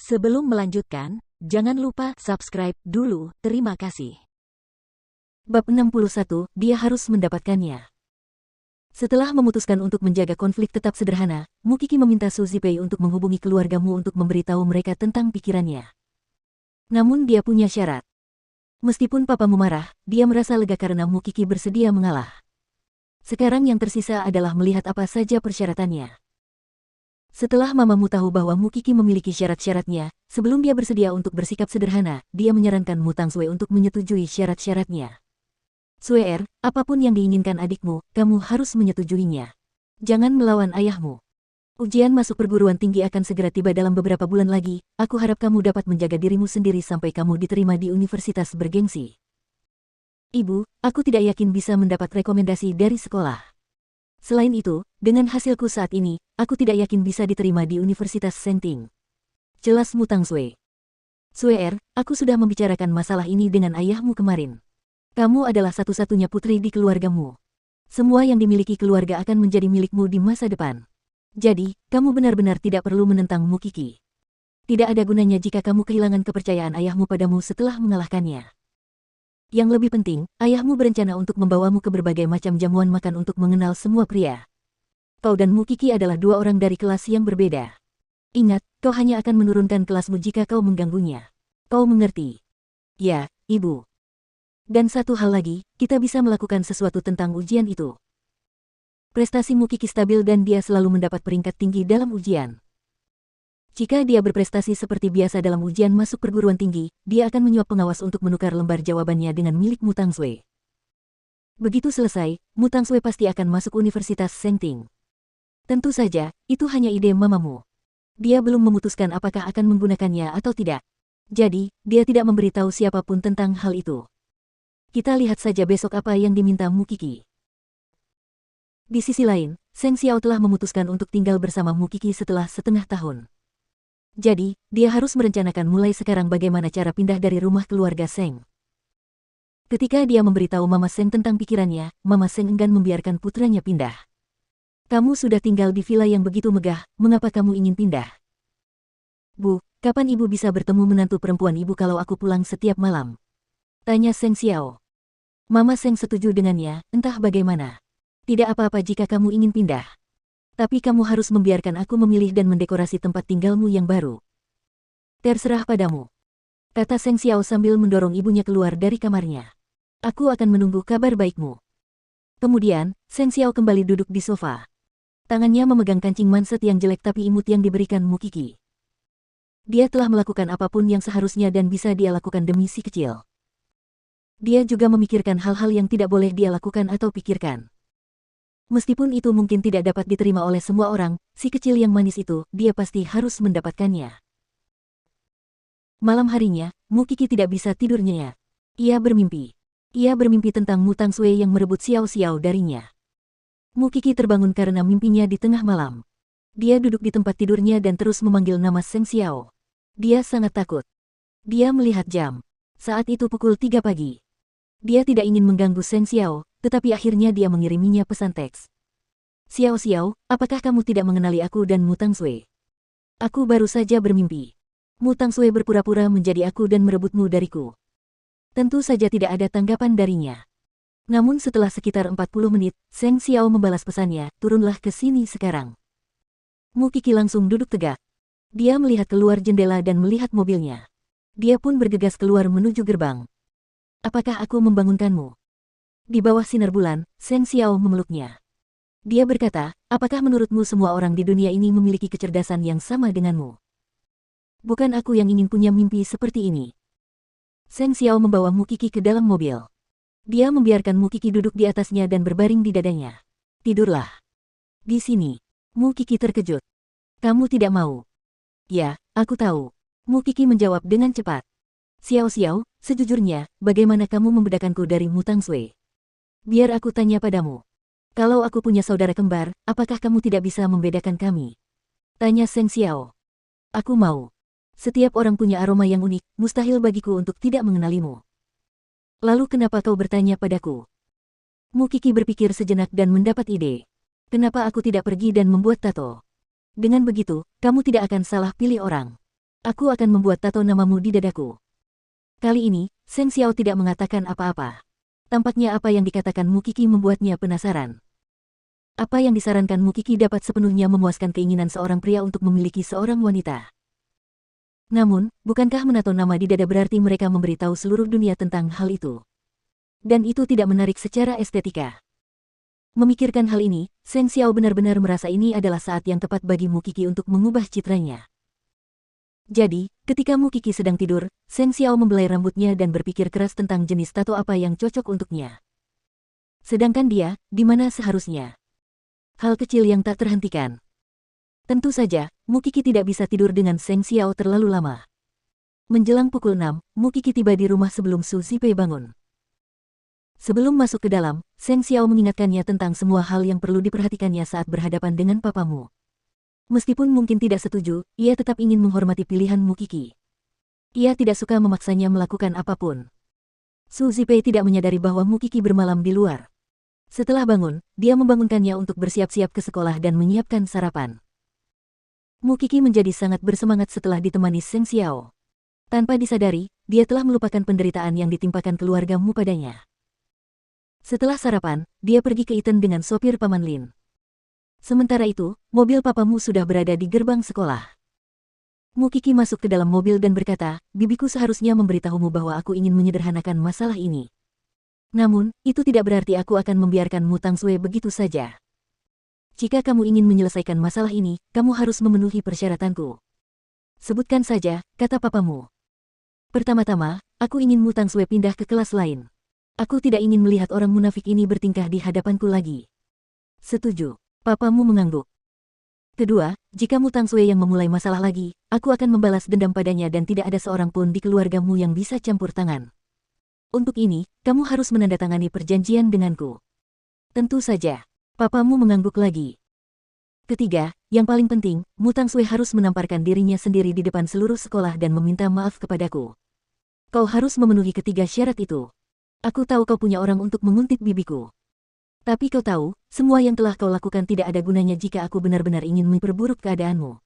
Sebelum melanjutkan, jangan lupa subscribe dulu, terima kasih. Bab 61, dia harus mendapatkannya. Setelah memutuskan untuk menjaga konflik tetap sederhana, Mukiki meminta Su Zipei untuk menghubungi keluargamu untuk memberitahu mereka tentang pikirannya. Namun dia punya syarat. Meskipun papamu marah, dia merasa lega karena Mukiki bersedia mengalah. Sekarang yang tersisa adalah melihat apa saja persyaratannya. Setelah mamamu tahu bahwa Mukiki memiliki syarat-syaratnya, sebelum dia bersedia untuk bersikap sederhana, dia menyarankan Mu Tangsue untuk menyetujui syarat-syaratnya. Suer, apapun yang diinginkan adikmu, kamu harus menyetujuinya. Jangan melawan ayahmu. Ujian masuk perguruan tinggi akan segera tiba dalam beberapa bulan lagi, aku harap kamu dapat menjaga dirimu sendiri sampai kamu diterima di universitas bergengsi. Ibu, aku tidak yakin bisa mendapat rekomendasi dari sekolah. Selain itu, dengan hasilku saat ini, aku tidak yakin bisa diterima di Universitas Senting. Jelas Mu Tangsue. Suer, aku sudah membicarakan masalah ini dengan ayahmu kemarin. Kamu adalah satu-satunya putri di keluargamu. Semua yang dimiliki keluarga akan menjadi milikmu di masa depan. Jadi, kamu benar-benar tidak perlu menentang Mukiki. Tidak ada gunanya jika kamu kehilangan kepercayaan ayahmu padamu setelah mengalahkannya. Yang lebih penting, ayahmu berencana untuk membawamu ke berbagai macam jamuan makan untuk mengenal semua pria. Kau dan Mukiki adalah dua orang dari kelas yang berbeda. Ingat, kau hanya akan menurunkan kelasmu jika kau mengganggunya. Kau mengerti? Ya, Ibu. Dan satu hal lagi, kita bisa melakukan sesuatu tentang ujian itu. Prestasi Mukiki stabil dan dia selalu mendapat peringkat tinggi dalam ujian. Jika dia berprestasi seperti biasa dalam ujian masuk perguruan tinggi, dia akan menyuap pengawas untuk menukar lembar jawabannya dengan milik Mu Tangsue. Begitu selesai, Mu Tangsue pasti akan masuk Universitas Senting. Tentu saja, itu hanya ide mamamu. Dia belum memutuskan apakah akan menggunakannya atau tidak. Jadi, dia tidak memberitahu siapapun tentang hal itu. Kita lihat saja besok apa yang diminta Mukiki. Di sisi lain, Seng Xiao telah memutuskan untuk tinggal bersama Mukiki setelah setengah tahun. Jadi, dia harus merencanakan mulai sekarang bagaimana cara pindah dari rumah keluarga Seng. Ketika dia memberitahu Mama Seng tentang pikirannya, Mama Seng enggan membiarkan putranya pindah. Kamu sudah tinggal di villa yang begitu megah, mengapa kamu ingin pindah? Bu, kapan ibu bisa bertemu menantu perempuan ibu kalau aku pulang setiap malam? Tanya Seng Xiao. Mama Seng setuju dengannya, entah bagaimana. Tidak apa-apa jika kamu ingin pindah. Tapi kamu harus membiarkan aku memilih dan mendekorasi tempat tinggalmu yang baru. Terserah padamu. Kata Seng Xiao sambil mendorong ibunya keluar dari kamarnya. Aku akan menunggu kabar baikmu. Kemudian, Seng Xiao kembali duduk di sofa. Tangannya memegang kancing manset yang jelek tapi imut yang diberikan Mukiki. Dia telah melakukan apapun yang seharusnya dan bisa dia lakukan demi si kecil. Dia juga memikirkan hal-hal yang tidak boleh dia lakukan atau pikirkan. Meskipun itu mungkin tidak dapat diterima oleh semua orang, si kecil yang manis itu, dia pasti harus mendapatkannya. Malam harinya, Mukiki tidak bisa tidur nyenyak. Ia bermimpi. Ia bermimpi tentang Mu Tangsue yang merebut Xiao Xiao darinya. Mukiki terbangun karena mimpinya di tengah malam. Dia duduk di tempat tidurnya dan terus memanggil nama Seng Xiao. Dia sangat takut. Dia melihat jam. Saat itu pukul 3 pagi. Dia tidak ingin mengganggu Seng Xiao, tetapi akhirnya dia mengiriminya pesan teks. Xiao Xiao, apakah kamu tidak mengenali aku dan Mu Tangsue? Aku baru saja bermimpi. Mu Tangsue berpura-pura menjadi aku dan merebutmu dariku. Tentu saja tidak ada tanggapan darinya. Namun setelah sekitar 40 menit, Seng Xiao membalas pesannya, turunlah ke sini sekarang. Mukiki langsung duduk tegak. Dia melihat keluar jendela dan melihat mobilnya. Dia pun bergegas keluar menuju gerbang. Apakah aku membangunkanmu? Di bawah sinar bulan, Seng Xiao memeluknya. Dia berkata, apakah menurutmu semua orang di dunia ini memiliki kecerdasan yang sama denganmu? Bukan aku yang ingin punya mimpi seperti ini. Seng Xiao membawa Mukiki ke dalam mobil. Dia membiarkan Mukiki duduk di atasnya dan berbaring di dadanya. Tidurlah. Di sini. Mukiki terkejut. Kamu tidak mau? Ya, aku tahu. Mukiki menjawab dengan cepat. Xiao Xiao, sejujurnya, bagaimana kamu membedakanku dari Mu Tangsue? Biar aku tanya padamu. Kalau aku punya saudara kembar, apakah kamu tidak bisa membedakan kami? Tanya Seng Xiao. Aku mau. Setiap orang punya aroma yang unik, mustahil bagiku untuk tidak mengenalimu. Lalu kenapa kau bertanya padaku? Mukiki berpikir sejenak dan mendapat ide. Kenapa aku tidak pergi dan membuat tato? Dengan begitu, kamu tidak akan salah pilih orang. Aku akan membuat tato namamu di dadaku. Kali ini, Seng Xiao tidak mengatakan apa-apa. Tampaknya apa yang dikatakan Mukiki membuatnya penasaran. Apa yang disarankan Mukiki dapat sepenuhnya memuaskan keinginan seorang pria untuk memiliki seorang wanita. Namun, bukankah menato nama di dada berarti mereka memberitahu seluruh dunia tentang hal itu? Dan itu tidak menarik secara estetika. Memikirkan hal ini, Seng Xiao benar-benar merasa ini adalah saat yang tepat bagi Mukiki untuk mengubah citranya. Jadi, ketika Mukiki sedang tidur, Seng Xiao membelai rambutnya dan berpikir keras tentang jenis tato apa yang cocok untuknya. Sedangkan dia, di mana seharusnya? Hal kecil yang tak terhentikan. Tentu saja, Mukiki tidak bisa tidur dengan Seng Xiao terlalu lama. Menjelang pukul 6, Mukiki tiba di rumah sebelum Su Zipei bangun. Sebelum masuk ke dalam, Seng Xiao mengingatkannya tentang semua hal yang perlu diperhatikannya saat berhadapan dengan papamu. Meskipun mungkin tidak setuju, ia tetap ingin menghormati pilihan Mukiki. Ia tidak suka memaksanya melakukan apapun. Su Zipei tidak menyadari bahwa Mukiki bermalam di luar. Setelah bangun, dia membangunkannya untuk bersiap-siap ke sekolah dan menyiapkan sarapan. Mukiki menjadi sangat bersemangat setelah ditemani Seng Xiao. Tanpa disadari, dia telah melupakan penderitaan yang ditimpakan keluargamu padanya. Setelah sarapan, dia pergi ke Iten dengan sopir Paman Lin. Sementara itu, mobil papamu sudah berada di gerbang sekolah. Mukiki masuk ke dalam mobil dan berkata, bibiku seharusnya memberitahumu bahwa aku ingin menyederhanakan masalah ini. Namun, itu tidak berarti aku akan membiarkanmu Tang Sui begitu saja. Jika kamu ingin menyelesaikan masalah ini, kamu harus memenuhi persyaratanku. Sebutkan saja, kata papamu. Pertama-tama, aku ingin Tang Sui pindah ke kelas lain. Aku tidak ingin melihat orang munafik ini bertingkah di hadapanku lagi. Setuju. Papamu mengangguk. Kedua, jika Tang Sui yang memulai masalah lagi, aku akan membalas dendam padanya dan tidak ada seorang pun di keluargamu yang bisa campur tangan. Untuk ini, kamu harus menandatangani perjanjian denganku. Tentu saja. Papamu mengangguk lagi. Ketiga, yang paling penting, Tang Sui harus menamparkan dirinya sendiri di depan seluruh sekolah dan meminta maaf kepadaku. Kau harus memenuhi ketiga syarat itu. Aku tahu kau punya orang untuk menguntit bibiku. Tapi kau tahu, semua yang telah kau lakukan tidak ada gunanya jika aku benar-benar ingin memperburuk keadaanmu.